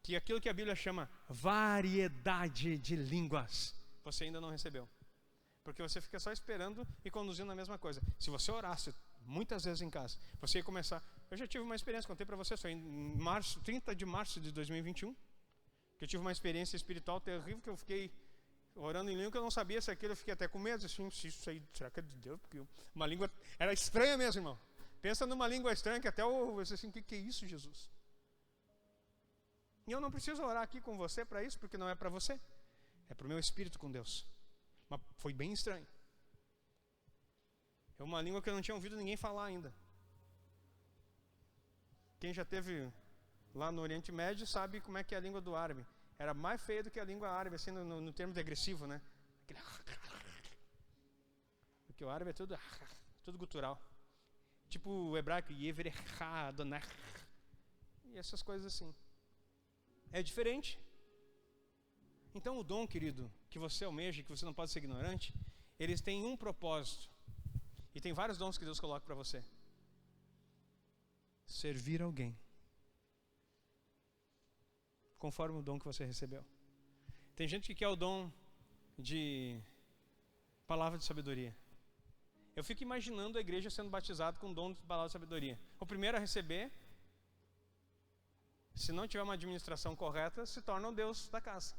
que aquilo que a Bíblia chama variedade de línguas, você ainda não recebeu. Porque você fica só esperando e conduzindo a mesma coisa. Se você orasse muitas vezes em casa, você ia começar. Eu já tive uma experiência, contei para vocês, foi em 30 de março de 2021, que eu tive uma experiência espiritual terrível, que eu fiquei orando em língua, que eu não sabia se aquilo, eu fiquei até com medo, assim, isso aí, será que é de Deus? Porque uma língua, era estranha mesmo, irmão. Pensa numa língua estranha, que até eu disse assim, o que é isso, Jesus? E eu não preciso orar aqui com você para isso, porque não é para você, é para o meu espírito com Deus. Mas foi bem estranho. É uma língua que eu não tinha ouvido ninguém falar ainda. Quem já esteve lá no Oriente Médio sabe como é que é a língua do árabe. Era mais feia do que a língua árabe, assim, no termo de agressivo, né? Porque o árabe é tudo gutural. Tipo o hebraico, Yevrechá, Adonai. E essas coisas assim. É diferente. Então o dom, querido, que você almeja, que você não pode ser ignorante, eles têm um propósito. E tem vários dons que Deus coloca para você. Servir alguém. Conforme o dom que você recebeu. Tem gente que quer o dom de palavra de sabedoria. Eu fico imaginando a igreja sendo batizada com o dom de palavra de sabedoria. O primeiro a receber se não tiver uma administração correta, se torna o Deus da casa.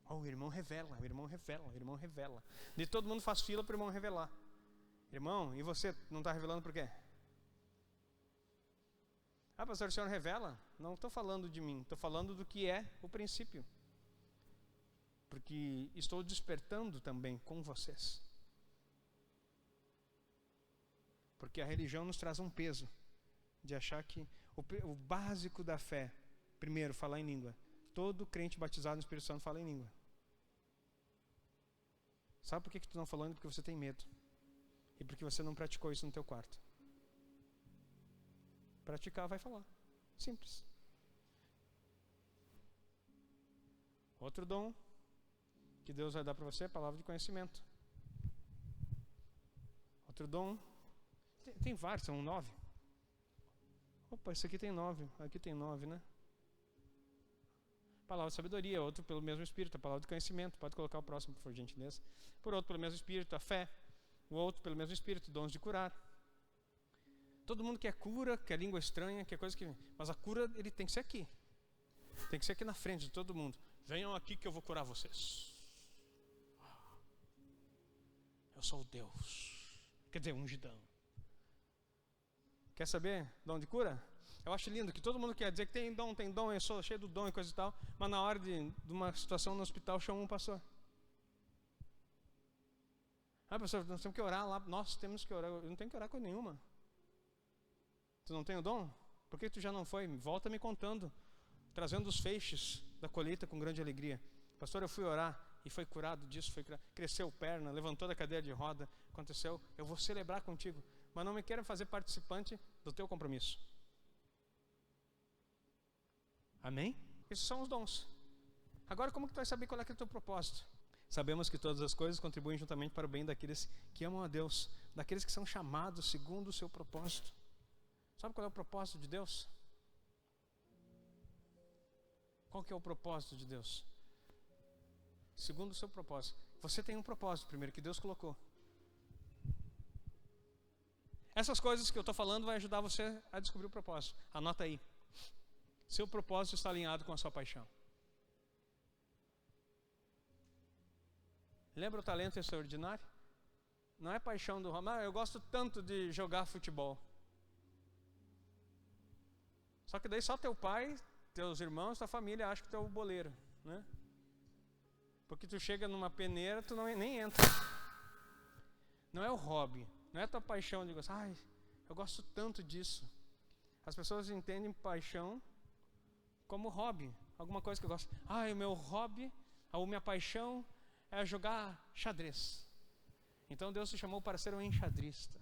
Oh, o irmão revela, o irmão revela, o irmão revela. E todo mundo faz fila para o irmão revelar. Irmão, e você não está revelando por quê? Ah, pastor, o senhor revela? Não estou falando de mim, estou falando do que é o princípio. Porque estou despertando também com vocês. Porque a religião nos traz um peso de achar que o básico da fé, primeiro, falar em língua. Todo crente batizado no Espírito Santo fala em língua. Sabe por que tu não falando? Porque você tem medo. E porque você não praticou isso no teu quarto. Praticar, vai falar. Simples. Outro dom que Deus vai dar para você é a palavra de conhecimento. Outro dom, tem vários, são 9. Opa, esse aqui tem 9, aqui tem 9, né? Palavra de sabedoria, outro pelo mesmo Espírito, a palavra de conhecimento, pode colocar o próximo, por gentileza. Por outro, pelo mesmo Espírito, a fé. O outro, pelo mesmo Espírito, dons de curar. Todo mundo quer cura, quer língua estranha, quer coisa que... Mas a cura, ele tem que ser aqui. Tem que ser aqui na frente de todo mundo. Venham aqui que eu vou curar vocês. Eu sou o Deus. Quer dizer, ungidão. Quer saber dom de cura? Eu acho lindo que todo mundo quer dizer que tem dom, eu sou cheio do dom e coisa e tal, mas na hora de uma situação no hospital chama um pastor. Ah, pastor, nós temos que orar lá. Nós temos que orar. Eu não tenho que orar com nenhuma. Tu não tem o dom? Por que tu já não foi? Volta me contando, trazendo os feixes da colheita com grande alegria. Pastor, eu fui orar e foi curado disso, cresceu perna, levantou da cadeira de roda, aconteceu. Eu vou celebrar contigo, mas não me quero fazer participante do teu compromisso. Amém? Esses são os dons. Agora, como que tu vai saber qual é o teu propósito? Sabemos que todas as coisas contribuem juntamente para o bem daqueles que amam a Deus, daqueles que são chamados segundo o seu propósito. Sabe qual é o propósito de Deus? Qual que é o propósito de Deus? Segundo o seu propósito. Você tem um propósito primeiro que Deus colocou. Essas coisas que eu estou falando vai ajudar você a descobrir o propósito. Anota aí. Seu propósito está alinhado com a sua paixão. Lembra o talento extraordinário? Não é paixão do Romário. Eu gosto tanto de jogar futebol. Só que daí só teu pai, teus irmãos, tua família acham que tu é o boleiro, né? Porque tu chega numa peneira, tu nem entra. Não é o hobby, não é a tua paixão de gostar. Ai, eu gosto tanto disso. As pessoas entendem paixão como hobby, alguma coisa que eu gosto. Ah, o meu hobby, a minha paixão é jogar xadrez. Então Deus te chamou para ser um enxadrista,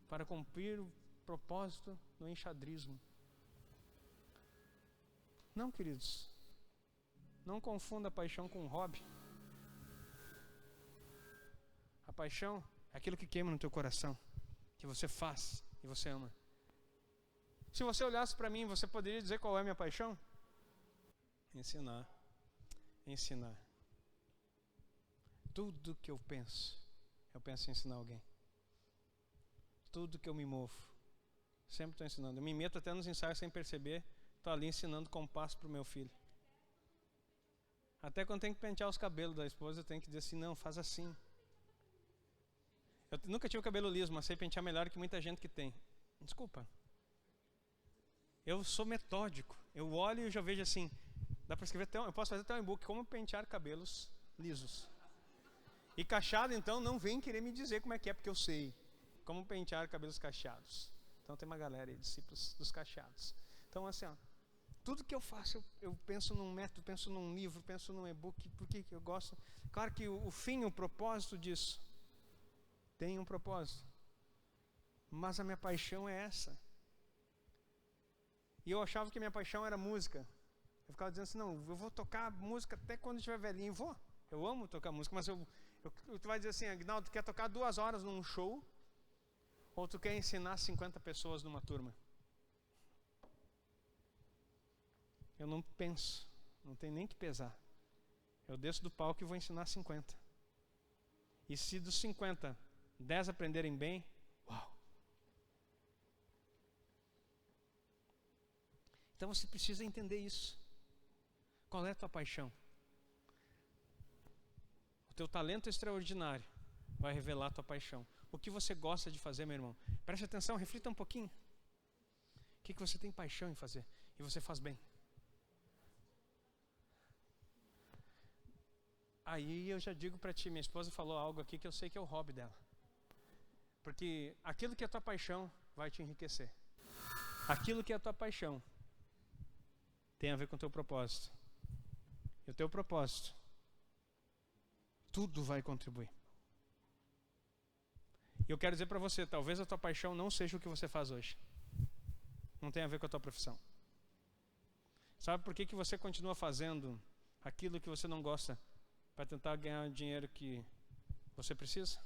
para cumprir o propósito do enxadrismo. Não, queridos, não confunda a paixão com um hobby. A paixão é aquilo que queima no teu coração, que você faz e você ama. Se você olhasse para mim, você poderia dizer qual é a minha paixão? Ensinar. Ensinar. Tudo que eu penso em ensinar alguém. Tudo que eu me movo, sempre estou ensinando. Eu me meto até nos ensaios sem perceber, estou ali ensinando compasso para o meu filho. Até quando tem que pentear os cabelos da esposa, eu tenho que dizer assim, não, faz assim. Eu nunca tive o cabelo liso, mas sei pentear melhor que muita gente que tem. Desculpa. Eu sou metódico. Eu olho e já vejo assim, dá para escrever eu posso fazer até um e-book, como pentear cabelos lisos. E cacheado, então, não vem querer me dizer como é que é, porque eu sei como pentear cabelos cacheados. Então tem uma galera aí, discípulos dos cacheados. Então assim, ó, tudo que eu faço, eu penso num método, penso num livro, penso num e-book, porque eu gosto. Claro que o fim, o propósito disso, tem um propósito. Mas a minha paixão é essa. E eu achava que a minha paixão era música. Eu ficava dizendo assim, não, eu vou tocar música até quando eu estiver velhinho. Vou. Eu amo tocar música, mas tu vai dizer assim, Aguinaldo, tu quer tocar 2 horas num show? Ou tu quer ensinar 50 pessoas numa turma? Eu não penso, não tem nem que pesar. Eu desço do palco e vou ensinar 50. E se dos 50, 10 aprenderem bem, uau! Então você precisa entender isso. Qual é a tua paixão? O teu talento extraordinário vai revelar a tua paixão. O que você gosta de fazer, meu irmão? Preste atenção, reflita um pouquinho. O que você tem paixão em fazer? E você faz bem. Aí eu já digo para ti, minha esposa falou algo aqui que eu sei que é o hobby dela. Porque aquilo que é a tua paixão vai te enriquecer. Aquilo que é a tua paixão tem a ver com o teu propósito. E o teu propósito, tudo vai contribuir. E eu quero dizer para você, talvez a tua paixão não seja o que você faz hoje. Não tem a ver com a tua profissão. Sabe por que você continua fazendo aquilo que você não gosta? Para tentar ganhar o dinheiro que você precisa?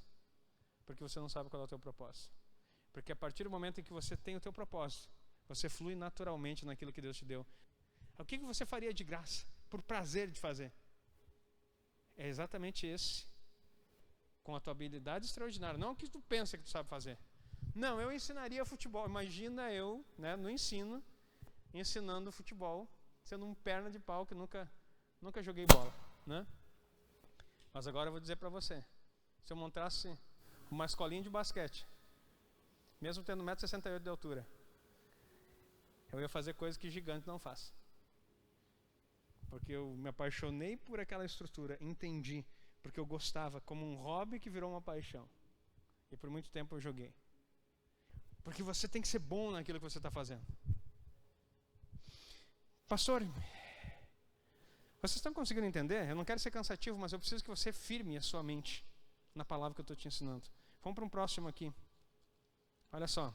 Porque você não sabe qual é o teu propósito. Porque a partir do momento em que você tem o teu propósito, você flui naturalmente naquilo que Deus te deu. O que você faria de graça, por prazer de fazer? É exatamente esse. Com a tua habilidade extraordinária. Não o que tu pensa que tu sabe fazer. Não, eu ensinaria futebol. Imagina eu, no ensino, ensinando futebol, sendo um perna de pau que nunca joguei bola, né? Mas agora eu vou dizer para você, se eu montasse uma escolinha de basquete, mesmo tendo 1,68 m de altura, eu ia fazer coisas que gigante não faz. Porque eu me apaixonei por aquela estrutura, entendi, porque eu gostava, como um hobby que virou uma paixão. E por muito tempo eu joguei. Porque você tem que ser bom naquilo que você está fazendo. Pastor, vocês estão conseguindo entender? Eu não quero ser cansativo, mas eu preciso que você firme a sua mente na palavra que eu estou te ensinando. Vamos para um próximo aqui. Olha só.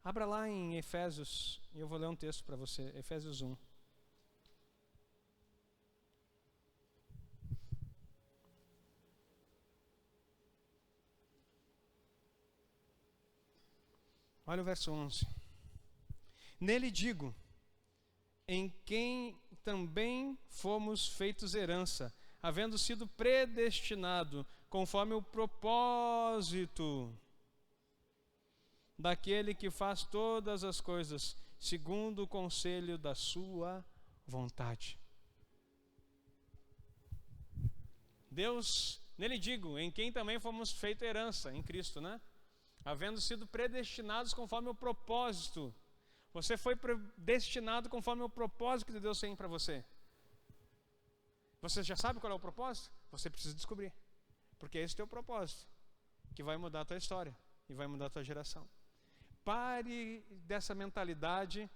Abra lá em Efésios, e eu vou ler um texto para você. Efésios 1. Olha o verso 11. Nele digo, em quem também fomos feitos herança, havendo sido predestinado conforme o propósito daquele que faz todas as coisas segundo o conselho da sua vontade. Deus, nele digo, em quem também fomos feitos herança, em Cristo, né? Havendo sido predestinados conforme o propósito. Você foi predestinado conforme o propósito que Deus tem para você. Você já sabe qual é o propósito? Você precisa descobrir. Porque esse é o teu propósito, que vai mudar a tua história e vai mudar a tua geração. Pare dessa mentalidade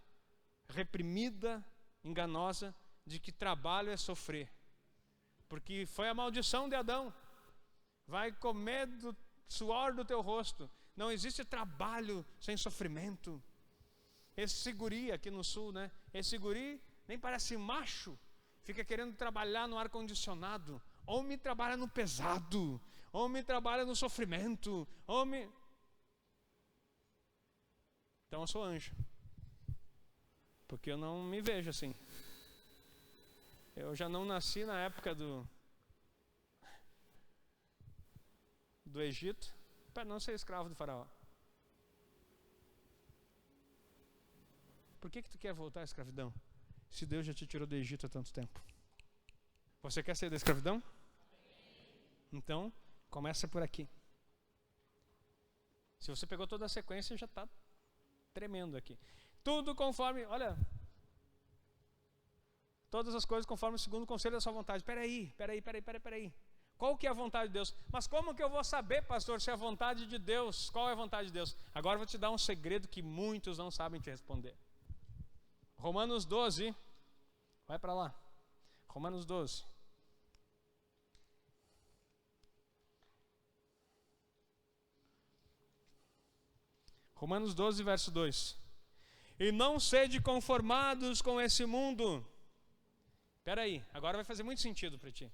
reprimida, enganosa, de que trabalho é sofrer. Porque foi a maldição de Adão. Vai comer do suor do teu rosto. Não existe trabalho sem sofrimento. Esse guri aqui no sul, né? Esse guri nem parece macho. Fica querendo trabalhar no ar-condicionado. Homem trabalha no pesado. Homem trabalha no sofrimento. Homem... Então eu sou anjo. Porque eu não me vejo assim. Eu já não nasci na época do Egito para não ser escravo do faraó. Por que tu quer voltar à escravidão? Se Deus já te tirou do Egito há tanto tempo. Você quer sair da escravidão? Então, começa por aqui. Se você pegou toda a sequência, já está tremendo aqui. Tudo conforme, olha, todas as coisas conforme o segundo conselho da sua vontade. Peraí. Qual que é a vontade de Deus? Mas como que eu vou saber, pastor, se é a vontade de Deus? Qual é a vontade de Deus? Agora eu vou te dar um segredo que muitos não sabem te responder. Romanos 12, vai para lá. Romanos 12. Romanos 12, verso 2. E não sede conformados com esse mundo. Espera aí, agora vai fazer muito sentido para ti.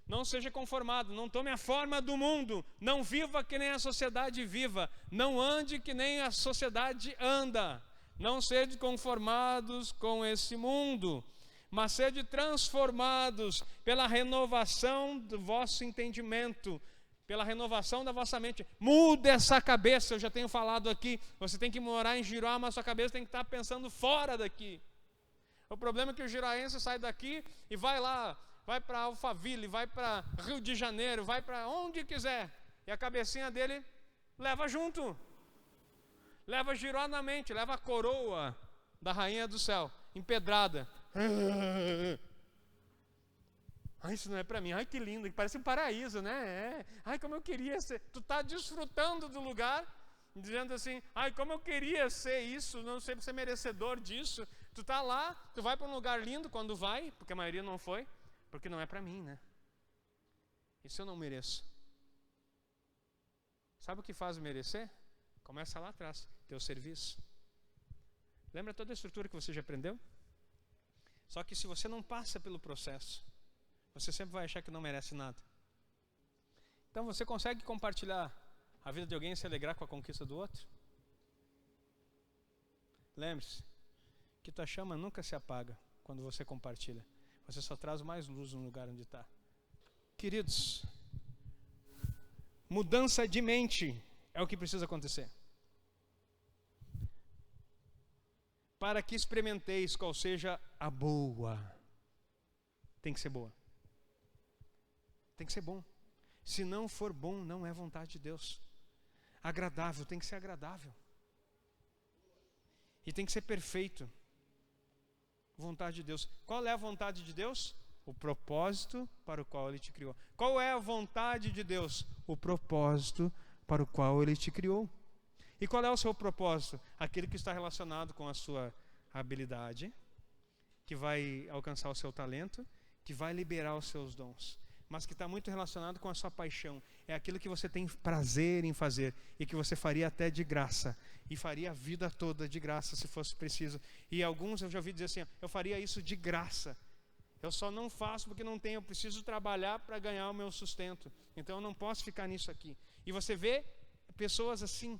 Não seja conformado, não tome a forma do mundo, não viva que nem a sociedade viva, não ande que nem a sociedade anda. Não sede conformados com esse mundo, mas sede transformados pela renovação do vosso entendimento, pela renovação da vossa mente. Mude essa cabeça, eu já tenho falado aqui, você tem que morar em Giroá, mas sua cabeça tem que estar pensando fora daqui. O problema é que o giroense sai daqui e vai lá, vai para Alphaville, vai para Rio de Janeiro, vai para onde quiser. E a cabecinha dele leva junto. Leva Giró na mente, leva a coroa da rainha do céu, empedrada. Ai, isso não é para mim. Ai, que lindo, parece um paraíso, né? É. Ai, como eu queria ser. Tu está desfrutando do lugar, dizendo assim, ai, como eu queria ser isso, não sei ser merecedor disso. Tu está lá, tu vai para um lugar lindo quando vai, porque a maioria não foi, porque não é para mim, né? Isso eu não mereço. Sabe o que faz merecer? Começa lá atrás, teu serviço. Lembra toda a estrutura que você já aprendeu? Só que se você não passa pelo processo, você sempre vai achar que não merece nada. Então você consegue compartilhar a vida de alguém e se alegrar com a conquista do outro? Lembre-se que tua chama nunca se apaga quando você compartilha. Você só traz mais luz no lugar onde está. Queridos, mudança de mente é o que precisa acontecer. Para que experimenteis qual seja a boa. Tem que ser boa. Tem que ser bom. Se não for bom, não é vontade de Deus. Agradável, tem que ser agradável. E tem que ser perfeito. Vontade de Deus. Qual é a vontade de Deus? O propósito para o qual Ele te criou. Qual é a vontade de Deus? O propósito para o qual Ele te criou. E qual é o seu propósito? Aquele que está relacionado com a sua habilidade, que vai alcançar o seu talento, que vai liberar os seus dons, mas que está muito relacionado com a sua paixão. É aquilo que você tem prazer em fazer e que você faria até de graça, e faria a vida toda de graça se fosse preciso. E alguns eu já ouvi dizer assim, eu faria isso de graça, eu só não faço porque não tenho, eu preciso trabalhar para ganhar o meu sustento, então eu não posso ficar nisso aqui. E você vê pessoas assim,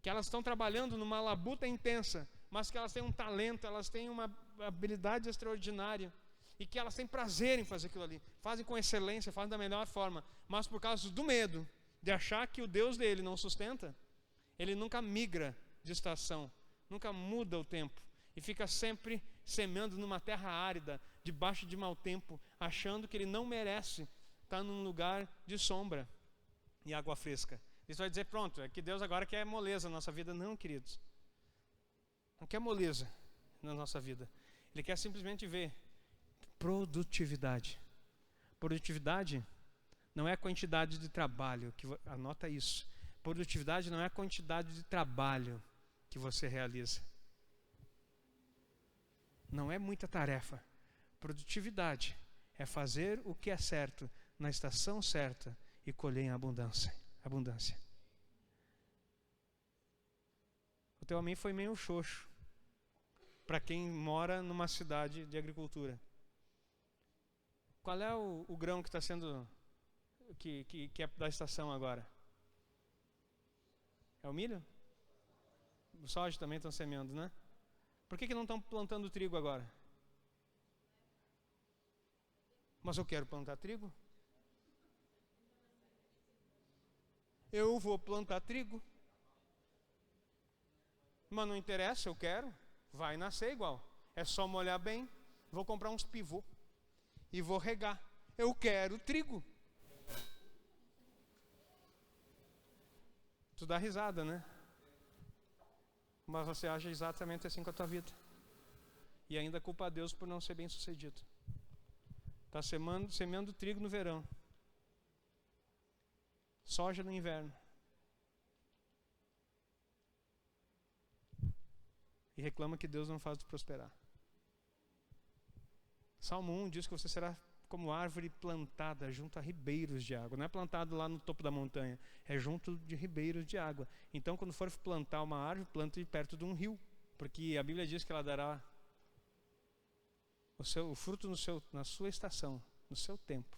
que elas estão trabalhando numa labuta intensa, mas que elas têm um talento, elas têm uma habilidade extraordinária, e que elas têm prazer em fazer aquilo ali, fazem com excelência, fazem da melhor forma, mas por causa do medo de achar que o Deus dele não sustenta, ele nunca migra de estação, nunca muda o tempo, e fica sempre semeando numa terra árida, debaixo de mau tempo, achando que ele não merece estar num lugar de sombra e água fresca. Isso vai dizer, pronto, é que Deus agora quer moleza na nossa vida. Não, queridos. Não quer moleza na nossa vida. Ele quer simplesmente ver produtividade. Produtividade não é a quantidade de trabalho, anota isso. Produtividade não é a quantidade de trabalho que você realiza. Não é muita tarefa. Produtividade é fazer o que é certo, na estação certa, e colher em abundância. O teu amém foi meio xoxo para quem mora numa cidade de agricultura. Qual é o grão que está sendo que é da estação agora? É o milho? O soja também estão semeando, né? Por que não estão plantando trigo agora? Mas eu quero plantar trigo. Eu vou plantar trigo. Mas não interessa, eu quero. Vai nascer igual. É só molhar bem. Vou comprar uns pivô e vou regar. Eu quero trigo. Tu dá risada, né? Mas você age exatamente assim com a tua vida. E ainda culpa a Deus por não ser bem sucedido. Está semeando trigo no verão, soja no inverno, e reclama que Deus não faz tu prosperar. Salmo 1 diz que você será como árvore plantada junto a ribeiros de água. Não é plantado lá no topo da montanha, é junto de ribeiros de água. Então, quando for plantar uma árvore, plante perto de um rio, porque a Bíblia diz que ela dará o fruto na sua estação, no seu tempo.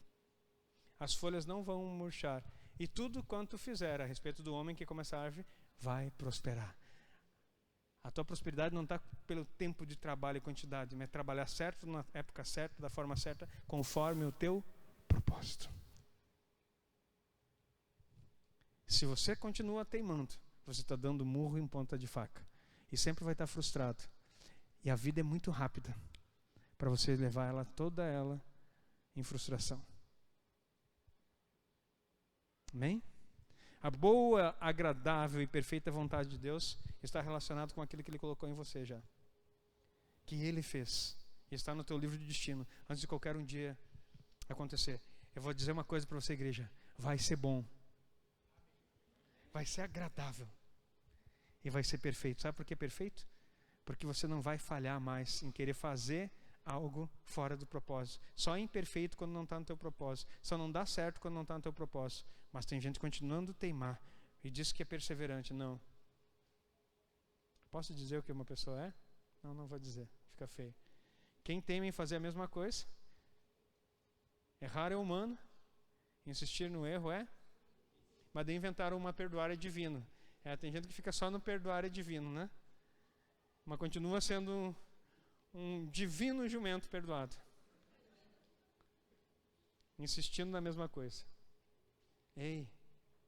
As folhas não vão murchar, e tudo quanto fizer a respeito do homem que come essa árvore vai prosperar. A tua prosperidade não está pelo tempo de trabalho e quantidade, mas trabalhar certo, na época certa, da forma certa, conforme o teu propósito. Se você continua teimando, você está dando murro em ponta de faca, e sempre vai estar frustrado. E a vida é muito rápida para você levar ela, toda ela, em frustração. Amém? A boa, agradável e perfeita vontade de Deus está relacionada com aquilo que Ele colocou em você já. Que Ele fez. E está no teu livro de destino, antes de qualquer um dia acontecer. Eu vou dizer uma coisa para você, igreja. Vai ser bom. Vai ser agradável. E vai ser perfeito. Sabe por que perfeito? Porque você não vai falhar mais em querer fazer algo fora do propósito. Só é imperfeito quando não está no teu propósito. Só não dá certo quando não está no teu propósito. Mas tem gente continuando a teimar e diz que é perseverante. Não. Posso dizer o que uma pessoa é? Não, não vou dizer. Fica feio. Quem teima em fazer a mesma coisa? Errar é humano. Insistir no erro é? Mas daí inventaram uma perdoar é divino. Tem gente que fica só no perdoar é divino, né? Mas continua sendo um divino jumento perdoado. Insistindo na mesma coisa. Ei,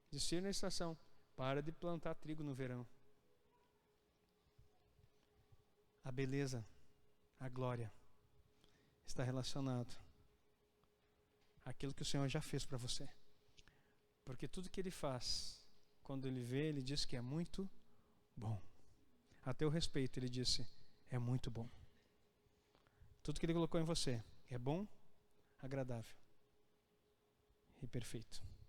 discerne a estação. Para de plantar trigo no verão. A beleza, a glória, está relacionado àquilo que o Senhor já fez para você. Porque tudo que Ele faz, quando Ele vê, Ele diz que é muito bom. A teu respeito, Ele disse, é muito bom. Tudo que Ele colocou em você é bom, agradável e perfeito.